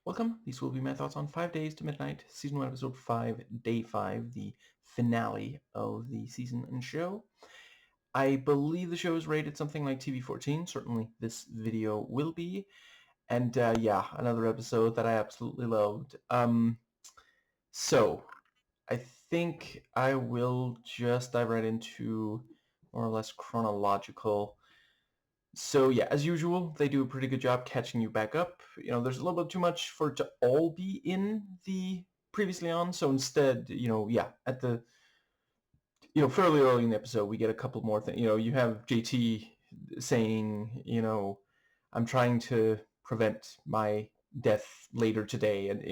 Welcome. These will be my thoughts on 5 Days to Midnight, Season 1, Episode 5, Day 5, the finale of the season and show. I believe the show is rated something like TV-14. Certainly this video will be. And yeah, another episode that I absolutely loved. So, I think I will just dive right into more or less chronological. So yeah, as usual, they do a pretty good job catching you back up. There's a little bit too much for it to all be in the previously on, so instead, yeah, at the, fairly early in the episode, we get a couple more things. You have JT saying, I'm trying to prevent my death later today, and,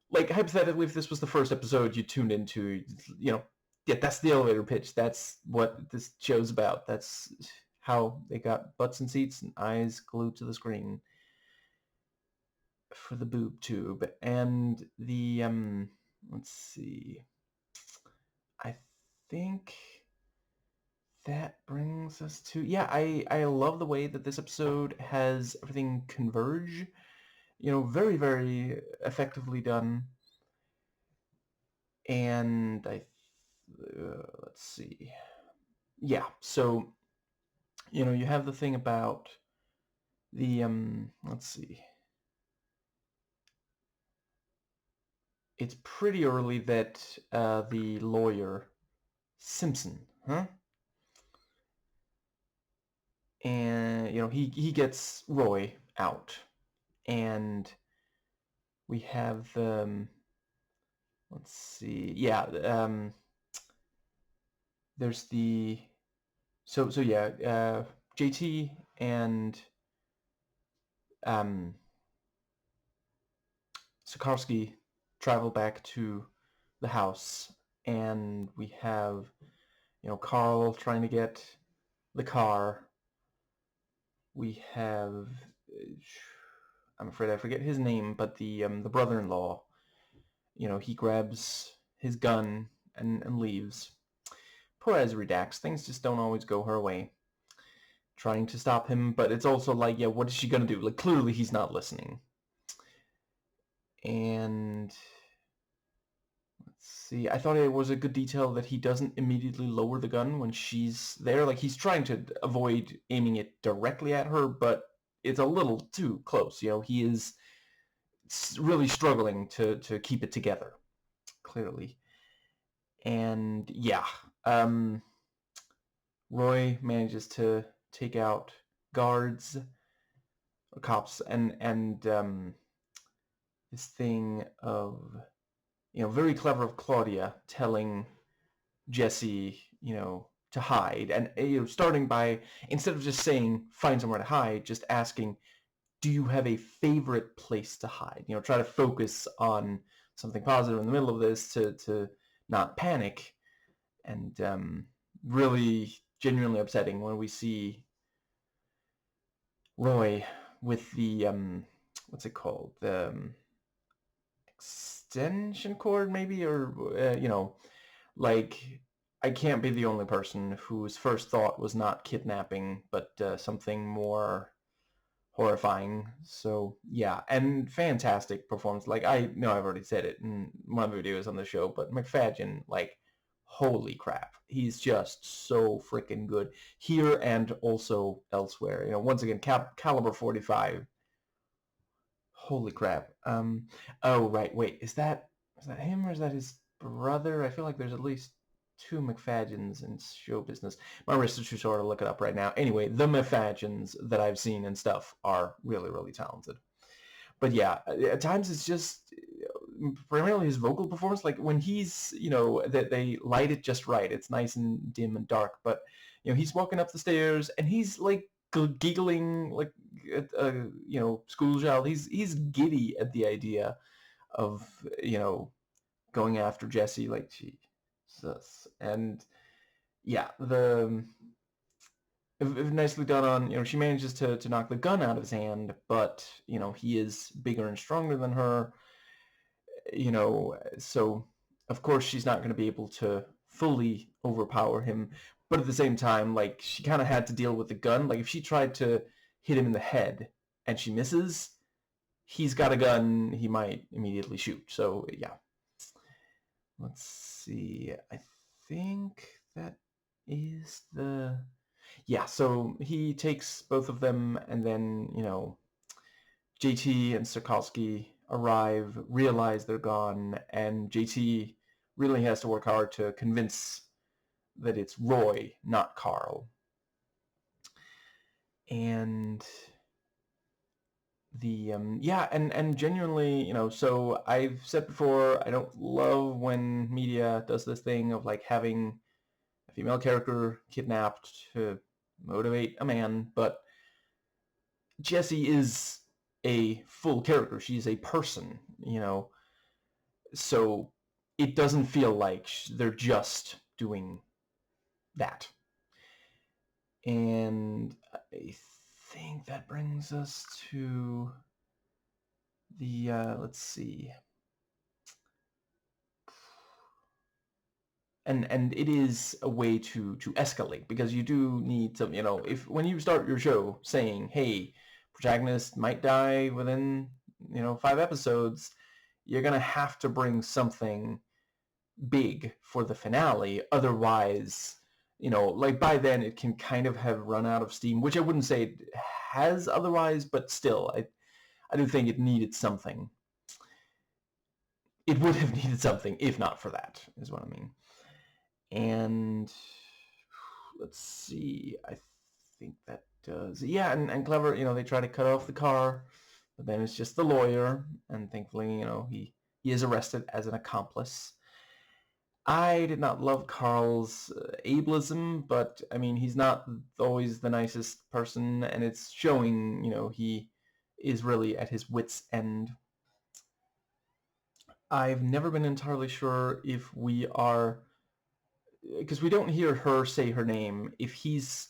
like, hypothetically, if this was the first episode you tuned into, yeah, that's the elevator pitch. That's what this show's about. That's how they got butts and seats and eyes glued to the screen for the boob tube. And the, let's see. I think that brings us to, yeah, I love the way that this episode has everything converge. Very, very effectively done. And let's see. Yeah, so, you have the thing about the, let's see. It's pretty early that the lawyer, Simpson, huh? And, he gets Roy out. And we have, let's see. Yeah, there's the, so yeah, JT and Sikorsky travel back to the house, and we have, Carl trying to get the car. We have, I'm afraid I forget his name, but the brother-in-law, he grabs his gun and leaves. Poor Ezri Dax, things just don't always go her way. Trying to stop him, but it's also like, yeah, what is she gonna do? Like, clearly he's not listening. And let's see, I thought it was a good detail that he doesn't immediately lower the gun when she's there. Like, he's trying to avoid aiming it directly at her, but it's a little too close. He is really struggling to keep it together, clearly. And yeah, Roy manages to take out guards or cops, and this thing of, very clever of Claudia telling Jesse, to hide, and starting by, instead of just saying find somewhere to hide, just asking, do you have a favorite place to hide? Try to focus on something positive in the middle of this to not panic. And really genuinely upsetting when we see Roy with the, what's it called? The extension cord, maybe? Or, like, I can't be the only person whose first thought was not kidnapping, but something more horrifying. So yeah, and fantastic performance. Like, I know I've already said it in one of the videos on the show, but McFadden, like, holy crap, he's just so freaking good here and also elsewhere. Once again, caliber 45. Holy crap. Oh right, wait, is that him or is that his brother? I feel like there's at least two McFadgens in show business. My wrist is too sore to look it up right now. Anyway, the McFadgens that I've seen and stuff are really, really talented. But yeah, at times it's just primarily his vocal performance. Like, when he's, that they light it just right. It's nice and dim and dark, but he's walking up the stairs and he's like giggling like a school child. He's giddy at the idea of going after Jesse. Like, Jesus. And yeah, the nicely done on, she manages to knock the gun out of his hand, but he is bigger and stronger than her, so of course she's not going to be able to fully overpower him, but at the same time, like, she kind of had to deal with the gun. Like, if she tried to hit him in the head and she misses, he's got a gun, he might immediately shoot. So yeah. Let's see. I think that is the... Yeah, so he takes both of them, and then, JT and Sikorsky arrive, realize they're gone, and JT really has to work hard to convince that it's Roy, not Carl. And and genuinely, so I've said before, I don't love when media does this thing of like having a female character kidnapped to motivate a man, but Jessie is a full character. She's a person, so it doesn't feel like they're just doing that. And I think that brings us to the, let's see. And it is a way to escalate, because you do need some, if when you start your show saying, hey, protagonist might die within, 5 episodes, you're going to have to bring something big for the finale. Otherwise, like by then it can kind of have run out of steam, which I wouldn't say it has otherwise, but still, I do think it needed something. It would have needed something if not for that, is what I mean. And let's see, I think that does, yeah, and Clever, they try to cut off the car, but then it's just the lawyer, and thankfully, he is arrested as an accomplice. I did not love Carl's ableism, but I mean, he's not always the nicest person, and it's showing, he is really at his wit's end. I've never been entirely sure if we are, because we don't hear her say her name, if he's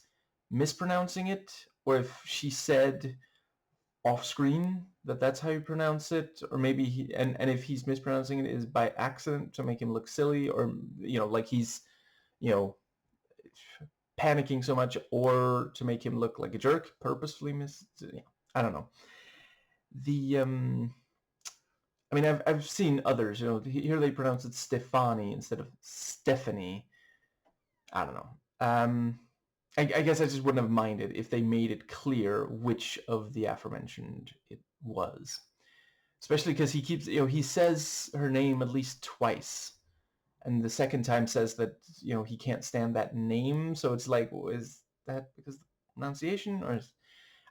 mispronouncing it, or if she said off screen that that's how you pronounce it, or maybe and if he's mispronouncing it is by accident to make him look silly, or like he's panicking so much, or to make him look like a jerk, purposefully I don't know. The I mean, I've seen others, here they pronounce it Stefani instead of Stephanie. I don't know. I guess I just wouldn't have minded if they made it clear which of the aforementioned it was. Especially because he keeps, he says her name at least twice. And the second time says that, he can't stand that name. So it's like, well, is that because of the pronunciation? Or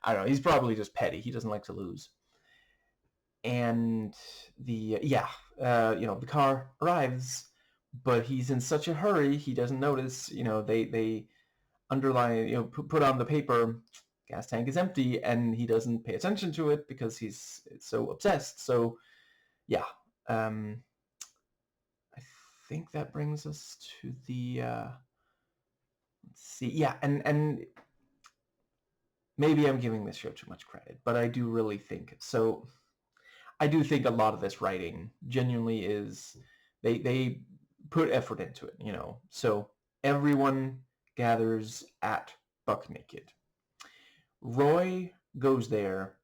I don't know. He's probably just petty. He doesn't like to lose. And the car arrives, but he's in such a hurry he doesn't notice. They underline, put on the paper, gas tank is empty, and he doesn't pay attention to it because he's so obsessed. So yeah, I think that brings us to the let's see, yeah, and maybe I'm giving this show too much credit, but I do really think so. I do think a lot of this writing genuinely is, they put effort into it, So everyone gathers at Buck Naked. Roy goes there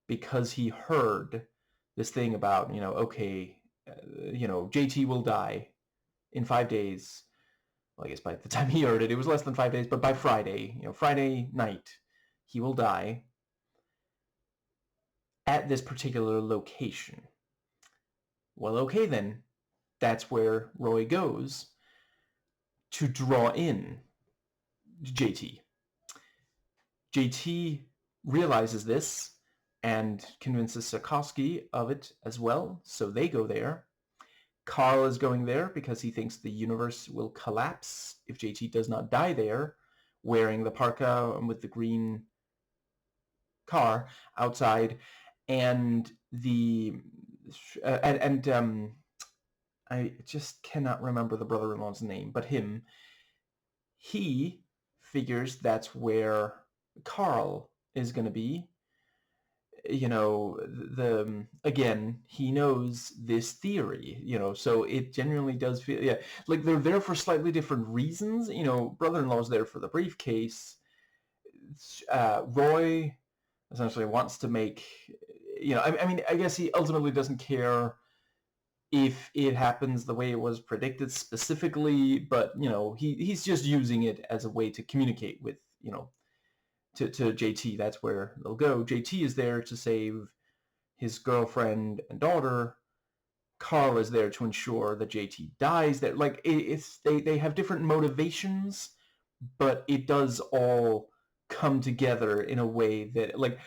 because he heard this thing about, okay, JT will die in 5 days. Well, I guess by the time he heard it, it was less than 5 days, but by Friday, Friday night, he will die at this particular location. Well, okay then, that's where Roy goes to draw in JT. JT realizes this and convinces Sikorsky of it as well, so they go there. Carl is going there because he thinks the universe will collapse if JT does not die there, wearing the parka and with the green car outside. And I just cannot remember the brother-in-law's name, but he figures that's where Carl is going to be. Again, he knows this theory, so it genuinely does feel, like they're there for slightly different reasons. Brother-in-law's there for the briefcase. Roy essentially wants to make I mean, I guess he ultimately doesn't care if it happens the way it was predicted specifically, but he's just using it as a way to communicate with to JT. That's where they'll go. JT is there to save his girlfriend and daughter. Carl is there to ensure that JT dies. That like it's they have different motivations, but it does all come together in a way that like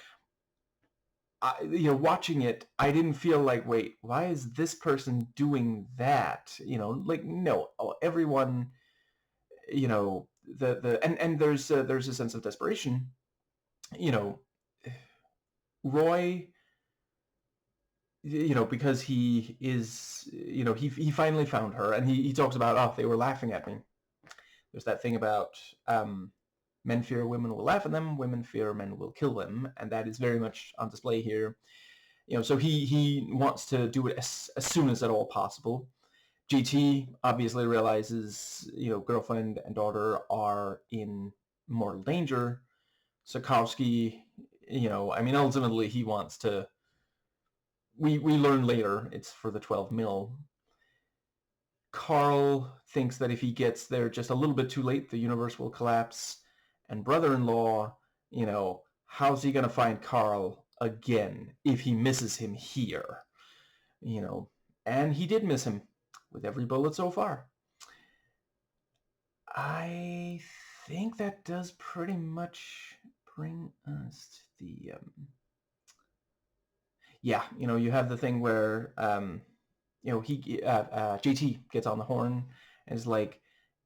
watching it, I didn't feel like, wait, why is this person doing that? Like no, everyone, and there's a sense of desperation. Roy, because he is, he finally found her, and he talks about, oh, they were laughing at me. There's that thing about men fear women will laugh at them, women fear men will kill them, and that is very much on display here. So he wants to do it as soon as at all possible. GT obviously realizes, girlfriend and daughter are in mortal danger. Sokowski, I mean, ultimately he wants to, we learn later it's for the 12 mil. Carl thinks that if he gets there just a little bit too late, the universe will collapse. And brother-in-law, how's he going to find Carl again if he misses him here? And he did miss him with every bullet so far. I think that does pretty much bring us to the... yeah, you have the thing where... JT gets on the horn and is like,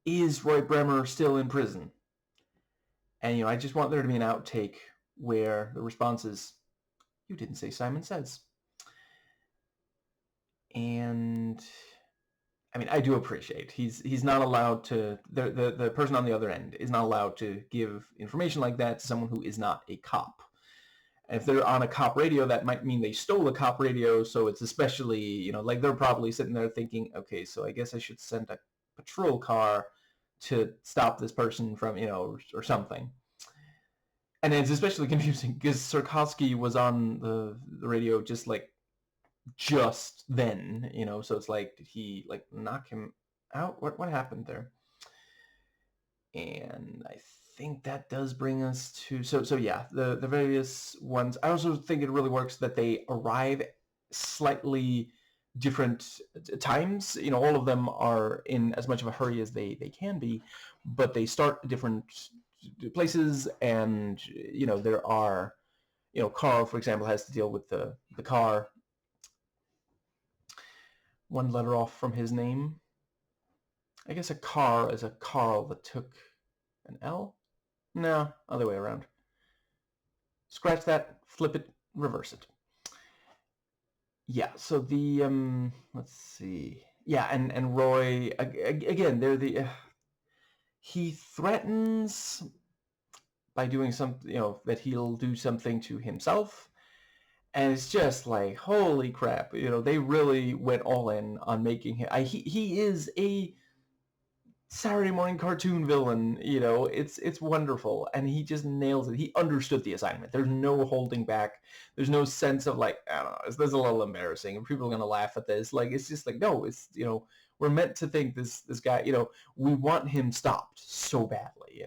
is Roy Bremer still in prison? And, I just want there to be an outtake where the response is, you didn't say Simon Says. And, I mean, I do appreciate he's not allowed to, the person on the other end is not allowed to give information like that to someone who is not a cop. If they're on a cop radio, that might mean they stole a cop radio, so it's especially, like they're probably sitting there thinking, okay, so I guess I should send a patrol car to stop this person from, or something. And it's especially confusing because Sarkovsky was on the radio just then, so it's like, did he knock him out? What happened there? And I think that does bring us to so yeah, the various ones. I also think it really works that they arrive slightly different times. All of them are in as much of a hurry as they can be, but they start different places, and there are Carl, for example, has to deal with the car one letter off from his name. I guess a car is a Carl that took an L? No, other way around. Scratch that, flip it, reverse it. Yeah, so the, let's see. Yeah, and Roy, again, they're the, he threatens by doing something, that he'll do something to himself. And it's just like, holy crap, they really went all in on making him, he is a Saturday morning cartoon villain, it's wonderful, and he just nails it. He understood the assignment. There's no holding back. There's no sense of I don't know, this is a little embarrassing, and people are gonna laugh at this. It's just no, it's we're meant to think this guy, we want him stopped so badly,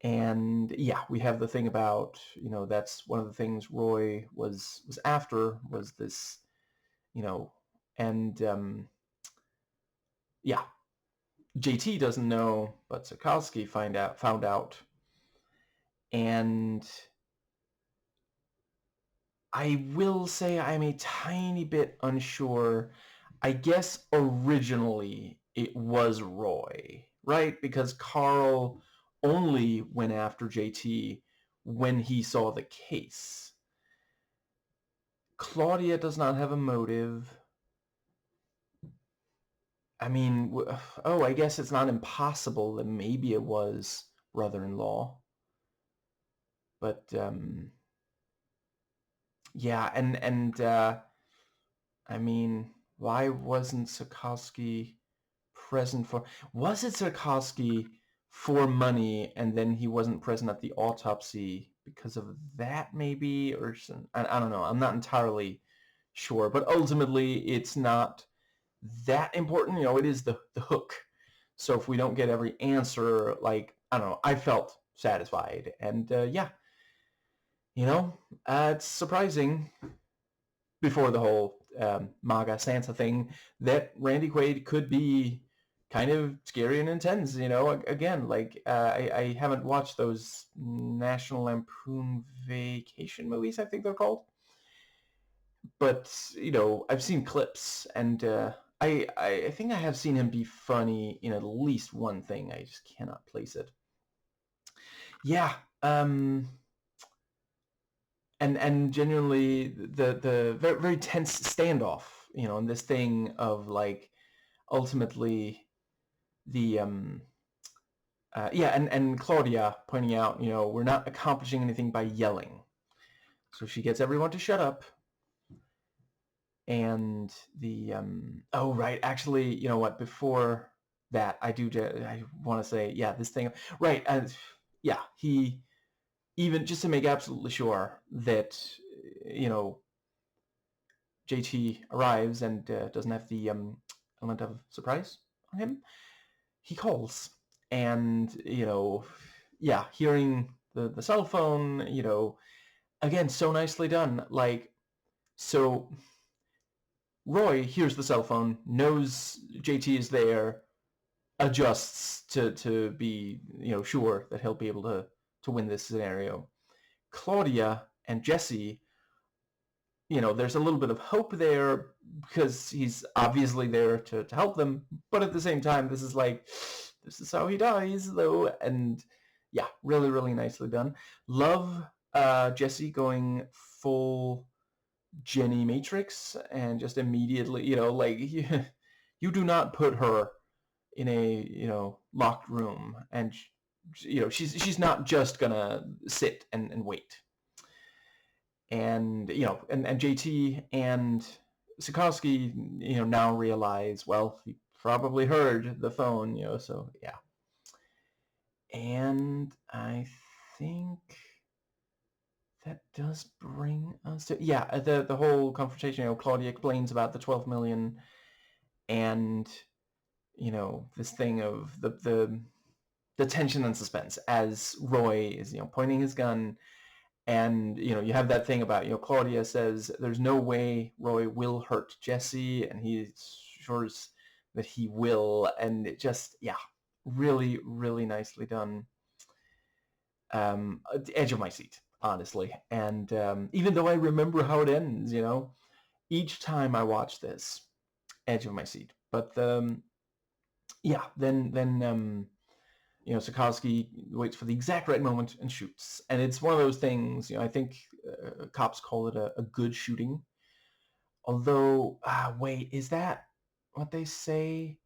And yeah, we have the thing about, that's one of the things Roy was after, was this, and yeah. JT doesn't know, but Sokowski found out. And I will say I'm a tiny bit unsure. I guess originally it was Roy, right? Because Carl only went after JT when he saw the case. Claudia does not have a motive. I mean, I guess it's not impossible that maybe it was brother-in-law. But, yeah, and I mean, why wasn't Sokowski present for... Was it Sokowski for money, and then he wasn't present at the autopsy because of that, maybe, or some, I don't know. I'm not entirely sure, but ultimately it's not that important. It is the hook. So if we don't get every answer, like, I don't know, I felt satisfied. And yeah, it's surprising before the whole MAGA Santa thing that Randy Quaid could be kind of scary and intense. Again, like, I haven't watched those National Lampoon Vacation movies, I think they're called. But, I've seen clips, and I think I have seen him be funny in at least one thing. I just cannot place it. Yeah, and genuinely the very, very tense standoff, and this thing of, like, ultimately the yeah, and Claudia pointing out, we're not accomplishing anything by yelling. So she gets everyone to shut up. And the oh right, actually, you know what? Before that, I want to say, yeah, this thing, right? Yeah, he, even just to make absolutely sure that JT arrives and doesn't have the element of surprise on him, he calls, and yeah, hearing the cell phone, again, so nicely done. Like, so Roy hears the cell phone, knows JT is there, adjusts to be, sure that he'll be able to win this scenario. Claudia and Jesse, there's a little bit of hope there because he's obviously there to help them, but at the same time, this is how he dies, though. And yeah, really, really nicely done. Love Jesse going full Jenny Matrix and just immediately, like, you do not put her in a locked room, and she's not just gonna sit and wait. And and JT and Sikorsky, now realize, well, he probably heard the phone, so yeah. And I think that does bring us to, yeah, the whole confrontation. Claudia explains about the 12 million, and this thing of the tension and suspense as Roy is pointing his gun. And you have that thing about Claudia says there's no way Roy will hurt Jesse, and he assures that he will. And it just, yeah, really, really nicely done. Edge of my seat, honestly. And even though I remember how it ends, each time I watch this, edge of my seat. But yeah, then Sikorsky waits for the exact right moment and shoots. And it's one of those things, I think cops call it a good shooting. Although, wait, is that what they say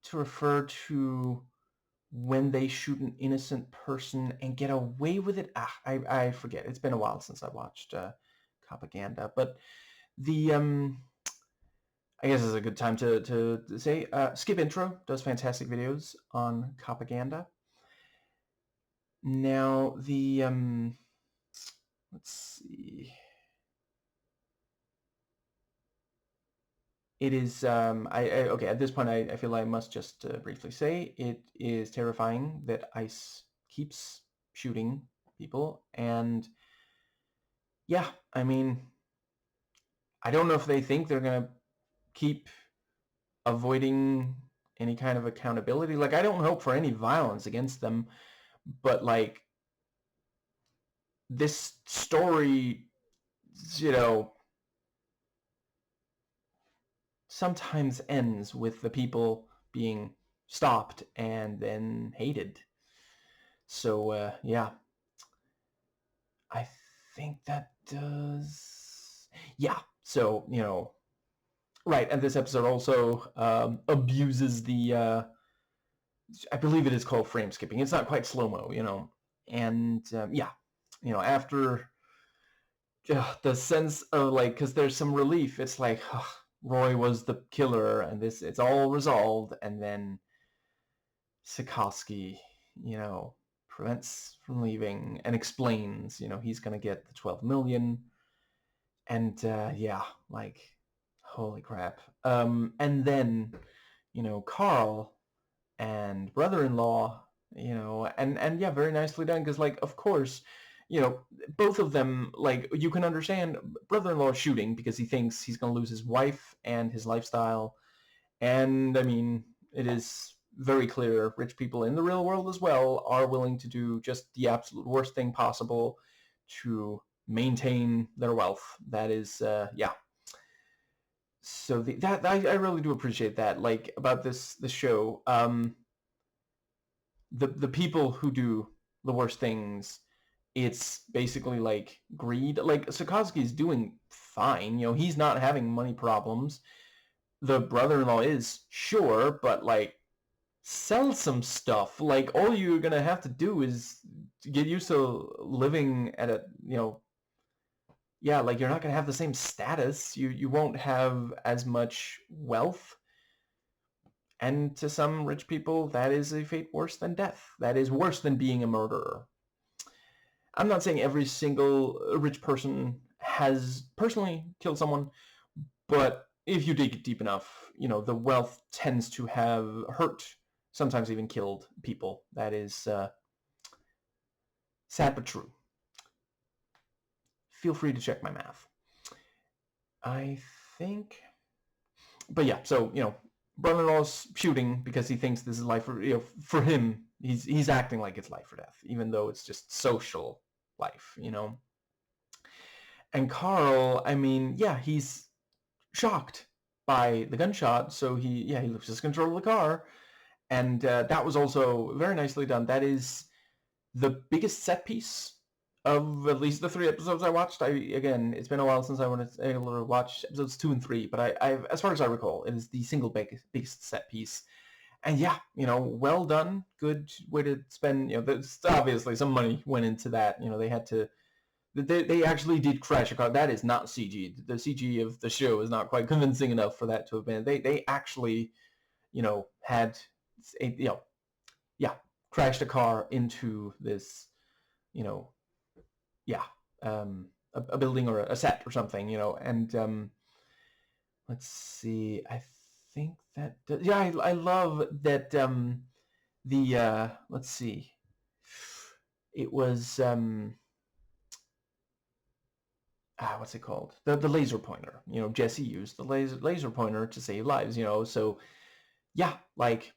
to refer to when they shoot an innocent person and get away with it? I forget. It's been a while since I watched Propaganda. But the, I guess it's a good time to say, Skip Intro does fantastic videos on Propaganda. Now, the, let's see. It is, okay, at this point, I feel I must just briefly say it is terrifying that ICE keeps shooting people. And yeah, I mean, I don't know if they think they're going to keep avoiding any kind of accountability. Like, I don't hope for any violence against them, but, like, this story, sometimes ends with the people being stopped and then hated. So, yeah. I think that does... Yeah, so, right, and this episode also abuses the... I believe it is called frame skipping. It's not quite slow-mo, and, yeah, after the sense of, like, because there's some relief, it's like, Roy was the killer, and it's all resolved, and then Sikorsky, prevents from leaving and explains, he's going to get the 12 million. And yeah, like, holy crap. And then, Carl and brother-in-law, and yeah, very nicely done. Because, like, of course, both of them, like, you can understand brother-in-law shooting because he thinks he's going to lose his wife and his lifestyle. And I mean, it is very clear rich people in the real world as well are willing to do just the absolute worst thing possible to maintain their wealth. That is, yeah. So that I really do appreciate that, like, about this show. The people who do the worst things, it's basically like greed. Like, Sikorsky's doing fine. He's not having money problems. The brother-in-law is, sure, but like, sell some stuff. Like, all you're gonna have to do is get used to living at a, yeah, like, you're not gonna have the same status. You won't have as much wealth. And to some rich people, that is a fate worse than death. That is worse than being a murderer. I'm not saying every single rich person has personally killed someone, but if you dig deep enough, the wealth tends to have hurt, sometimes even killed people. That is sad but true. Feel free to check my math. I think... But yeah, so, brother-in-law's shooting because he thinks this is life or, for him, he's acting like it's life or death, even though it's just social life, And Carl, I mean, yeah, he's shocked by the gunshot, so he loses control of the car, and that was also very nicely done. That is the biggest set piece of at least the 3 episodes I watched. Again, it's been a while since I was able to watch episodes 2 and 3, but I as far as I recall, it is the single biggest set piece. And yeah, well done. Good way to spend, obviously some money went into that. They had to, they actually did crash a car. That is not CG. The CG of the show is not quite convincing enough for that to have been. They actually, had, yeah, crashed a car into this, yeah, a building or a set or something, and let's see, I think that, yeah, I love that, let's see, it was, what's it called? The laser pointer. Jesse used the laser pointer to save lives, so yeah, like,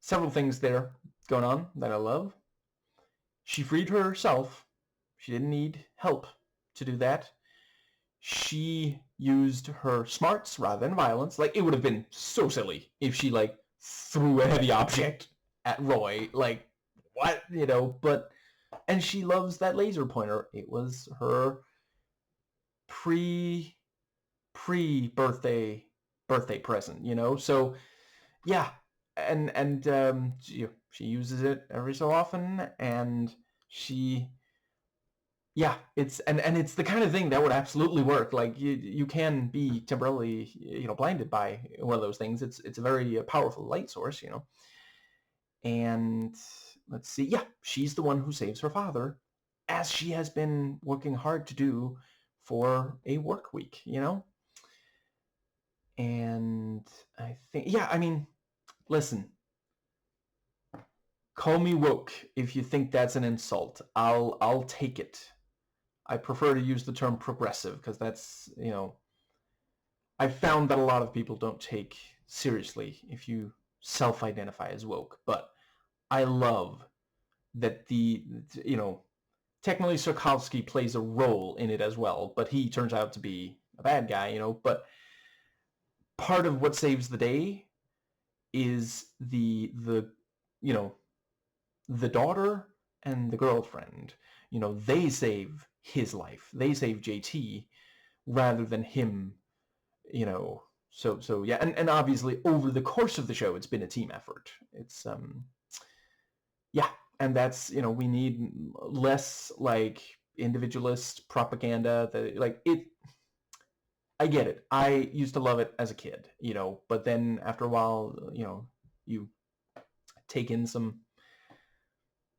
several things there going on that I love. She freed herself. She didn't need help to do that. She used her smarts rather than violence. Like, it would have been so silly if she, like, threw a heavy object at Roy. Like, what? But... And she loves that laser pointer. It was her pre-birthday present, So, yeah. And she uses it every so often, and she... Yeah, it's it's the kind of thing that would absolutely work. Like, you can be temporarily, blinded by one of those things. It's a very powerful light source, And let's see, yeah, she's the one who saves her father, as she has been working hard to do for a work week, And I think, yeah, I mean, listen, call me woke if you think that's an insult. I'll take it. I prefer to use the term progressive because that's, I found that a lot of people don't take seriously if you self-identify as woke. But I love that technically Tarkovsky plays a role in it as well, but he turns out to be a bad guy, But part of what saves the day is the daughter and the girlfriend. They save his life. They save JT rather than him, So yeah, and obviously over the course of the show, it's been a team effort. It's yeah, and that's, we need less, like, individualist propaganda. That, like, it... I get it. I used to love it as a kid, but then after a while, you take in some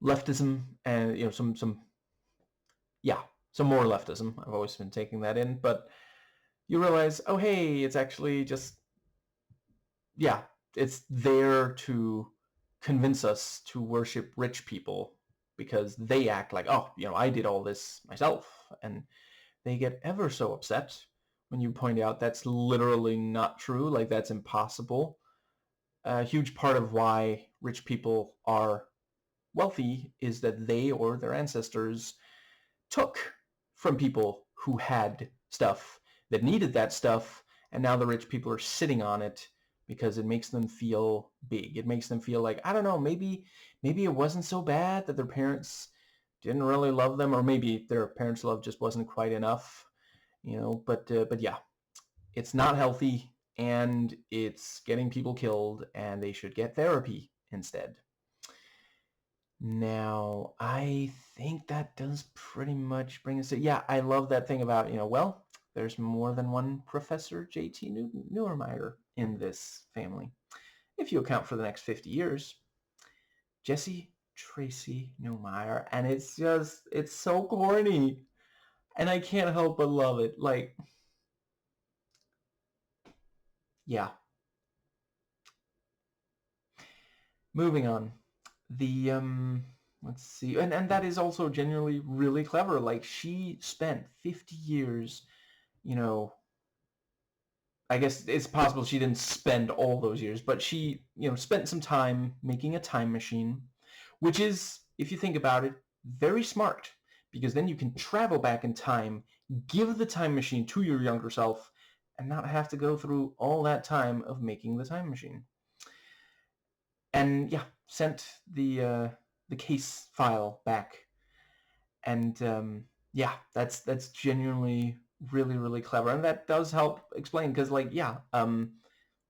leftism and some more leftism. I've always been taking that in, but you realize, oh hey, it's actually just it's there to convince us to worship rich people because they act like, oh, I did all this myself, and they get ever so upset when you point out that's literally not true, like that's impossible. A huge part of why rich people are wealthy is that they or their ancestors took from people who had stuff that needed that stuff, and now the rich people are sitting on it because it makes them feel big. It makes them feel like, I don't know, maybe it wasn't so bad that their parents didn't really love them, or maybe their parents' love just wasn't quite enough, but yeah, it's not healthy, and it's getting people killed, and they should get therapy instead. Now, I think that does pretty much bring us to, yeah, I love that thing about, well, there's more than one Professor J.T. Neuermeyer in this family. If you account for the next 50 years, Jesse Tracy Neumeyer, and it's so corny, and I can't help but love it. Like, yeah. Moving on. The, let's see, and that is also genuinely really clever. Like, she spent 50 years, I guess it's possible she didn't spend all those years, but she, spent some time making a time machine, which is, if you think about it, very smart, because then you can travel back in time, give the time machine to your younger self, and not have to go through all that time of making the time machine. And yeah, sent the case file back, and yeah, that's genuinely really, really clever, and that does help explain, because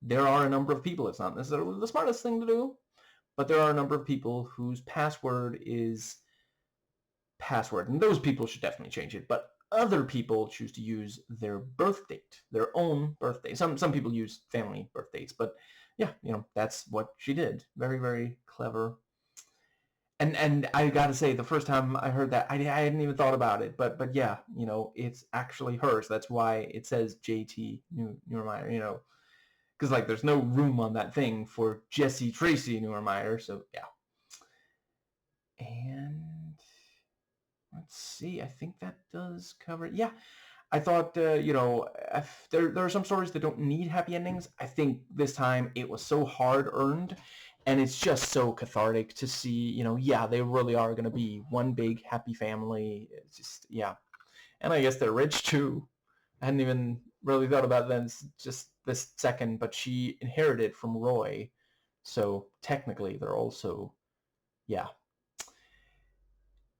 there are a number of people, it's not necessarily the smartest thing to do, but there are a number of people whose password is password, and those people should definitely change it, but other people choose to use their birth date, their own birthday. Some people use family birthdates, but yeah, that's what she did. Very, very clever. And I gotta say, the first time I heard that, I hadn't even thought about it, but yeah, it's actually hers. That's why it says JT Neuermeyer, because like there's no room on that thing for Jesse Tracy Neuermeyer, so yeah. And let's see, I think that does cover it. Yeah, I thought, if there are some stories that don't need happy endings. I think this time it was so hard-earned, and it's just so cathartic to see, yeah, they really are going to be one big happy family. It's just, yeah. And I guess they're rich, too. I hadn't even really thought about that just this second, but she inherited from Roy, so technically they're also, yeah.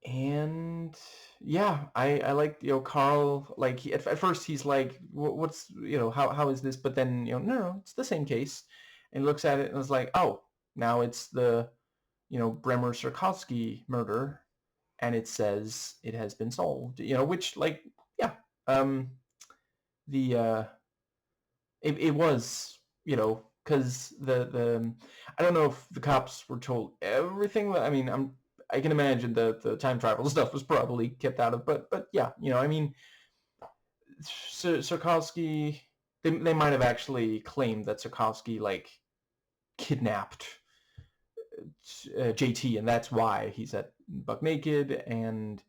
And yeah, I like, Carl, like at first he's like, what's, how is this, but then, no, it's the same case, and he looks at it and is like, oh, now it's the, Bremer Sarkowski murder, and it says it has been solved, which, like, yeah, the it was, because the I don't know if the cops were told everything. I mean, I can imagine the time travel stuff was probably kept out of, but yeah, I mean, Sarkowski, they might have actually claimed that Sarkowski like kidnapped JT, and that's why he's at buck naked, and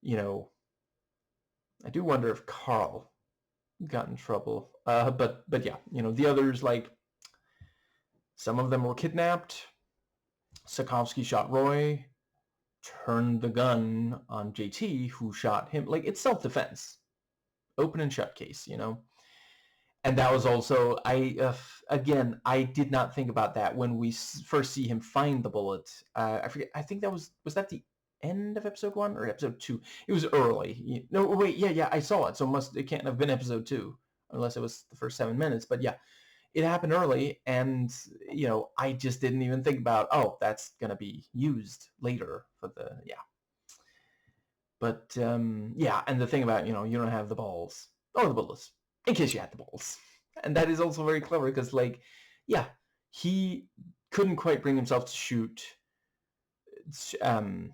I do wonder if Carl got in trouble, but yeah, the others, like, some of them were kidnapped. Sarkowski shot Roy, turned the gun on JT, who shot him. Like, it's self-defense, open and shut case, And that was also, again, I did not think about that when we first see him find the bullet. I forget, I think that was that the end of episode 1 or episode 2? It was early. No, wait, yeah, I saw it, so it can't have been episode 2, unless it was the first 7 minutes, but yeah. It happened early, and, I just didn't even think about, oh, that's going to be used later for the, yeah. But, yeah, and the thing about, you don't have the balls, or the bullets, in case you had the balls. And that is also very clever, because, like, yeah, he couldn't quite bring himself to shoot and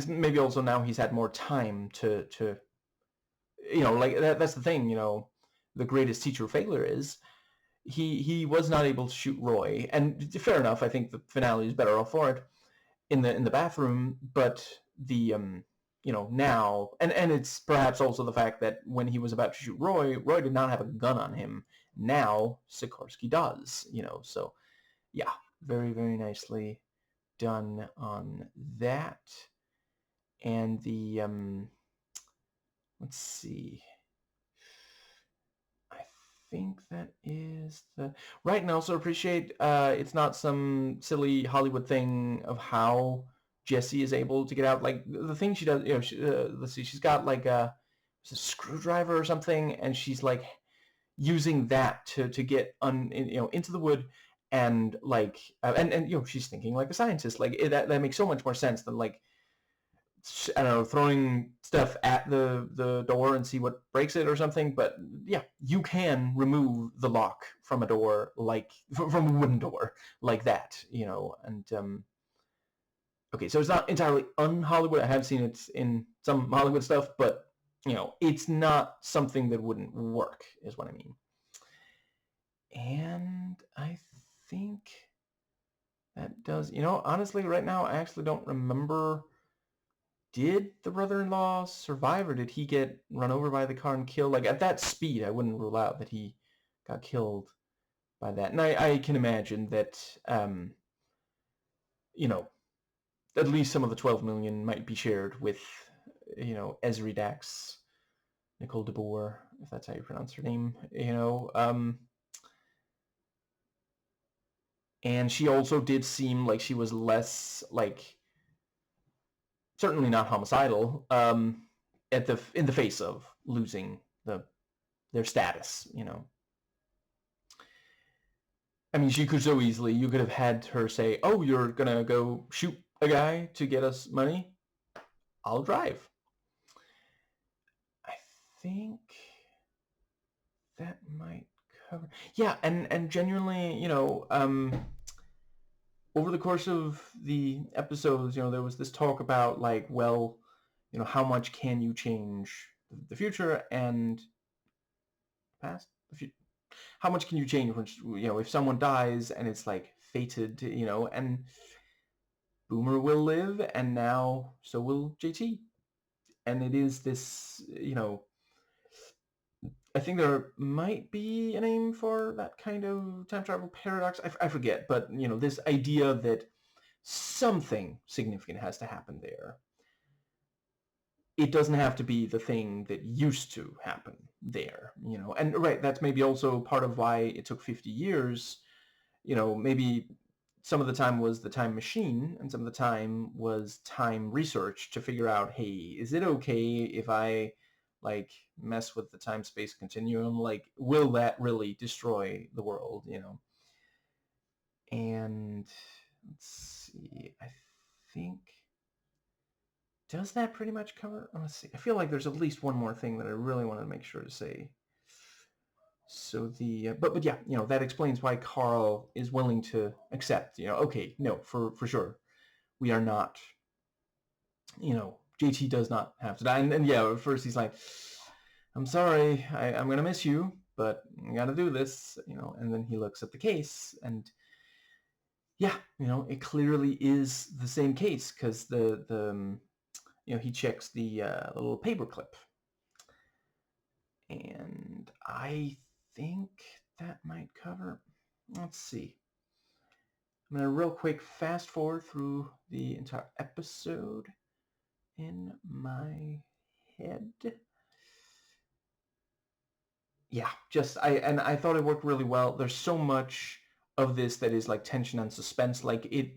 maybe also now he's had more time to like that's the thing, the greatest teacher failure is he was not able to shoot Roy, and fair enough. I think the finale is better off for it in the bathroom, but the now, and it's perhaps also the fact that when he was about to shoot Roy did not have a gun on him. Now Sikorsky does, so yeah, very, very nicely done on that. And the let's see, I think that is the right. And I also appreciate it's not some silly Hollywood thing of how Jessie is able to get out. Like the thing she does, let's see, she's got like a screwdriver or something, and she's like using that to get into the wood, and like and she's thinking like a scientist. Like that makes so much more sense than like, I don't know, throwing stuff at the door and see what breaks it or something. But yeah, you can remove the lock from a door, like from a wooden door like that, and okay, so it's not entirely un-Hollywood. I have seen it in some Hollywood stuff, but it's not something that wouldn't work, is what I mean. And I think that does, honestly, right now, I actually don't remember. Did the brother-in-law survive, or did he get run over by the car and killed? Like, at that speed, I wouldn't rule out that he got killed by that. And I can imagine that, at least some of the 12 million might be shared with, Esri Dax, Nicole DeBoer, if that's how you pronounce her name, and she also did seem like she was less, like, certainly not homicidal, in the face of losing their status, I mean, she could so easily, you could have had her say, oh, you're gonna go shoot a guy to get us money? I'll drive. I think that might cover. Yeah, and genuinely, over the course of the episodes, there was this talk about like, well, how much can you change the future and past? How much can you change when, if someone dies and it's like fated, and Boomer will live, and now so will JT. And it is this, I think there might be a name for that kind of time travel paradox. I forget, but this idea that something significant has to happen there. It doesn't have to be the thing that used to happen there, and right, that's maybe also part of why it took 50 years. Maybe some of the time was the time machine, and some of the time was time research to figure out, hey, is it okay if I like mess with the time-space continuum? Like, will that really destroy the world, And let's see, I think, does that pretty much cover? Let's see. I feel like there's at least one more thing that I really want to make sure to say. So but yeah, that explains why Carl is willing to accept, okay, no, for sure, we are not, JT does not have to die. And yeah, at first he's like, I'm sorry, I'm gonna miss you, but I gotta do this, and then he looks at the case, and yeah, it clearly is the same case, because the he checks the little paperclip, and I think that might cover. Let's see. I'm going to real quick fast forward through the entire episode in my head. Yeah, I thought it worked really well. There's so much of this that is like tension and suspense. Like it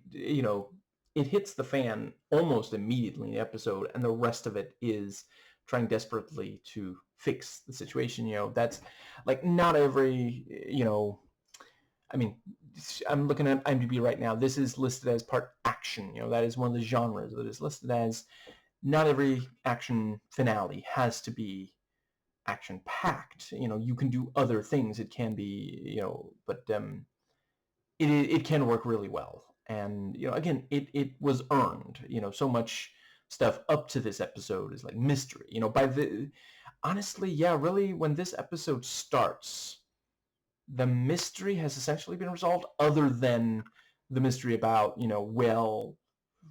hits the fan almost immediately in the episode, and the rest of it is trying desperately to fix the situation. That's like not every, I mean, I'm looking at IMDb right now. This is listed as part action. That is one of the genres that is listed as. Not every action finale has to be action-packed. You can do other things. It can be, but it can work really well. And, again, it was earned. So much stuff up to this episode is like mystery. Honestly, yeah, really, when this episode starts, the mystery has essentially been resolved, other than the mystery about, well,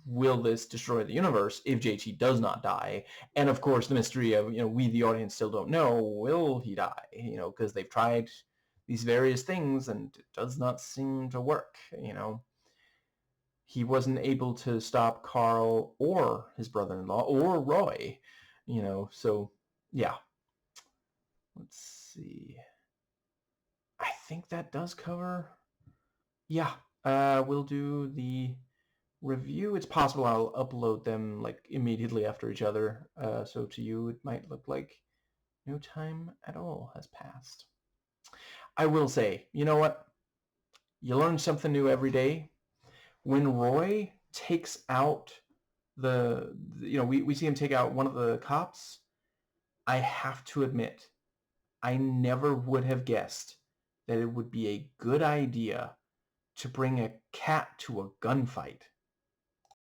will this destroy the universe if JT does not die? And of course, the mystery of, we, the audience, still don't know, will he die? Because they've tried these various things and it does not seem to work. He wasn't able to stop Carl or his brother-in-law or Roy, so yeah. Let's see. I think that does cover. Yeah, we'll do the review. It's possible I'll upload them like immediately after each other, so to you it might look like no time at all has passed. I will say, you know what? You learn something new every day. When Roy takes out we see him take out one of the cops, I have to admit, I never would have guessed that it would be a good idea to bring a cat to a gunfight.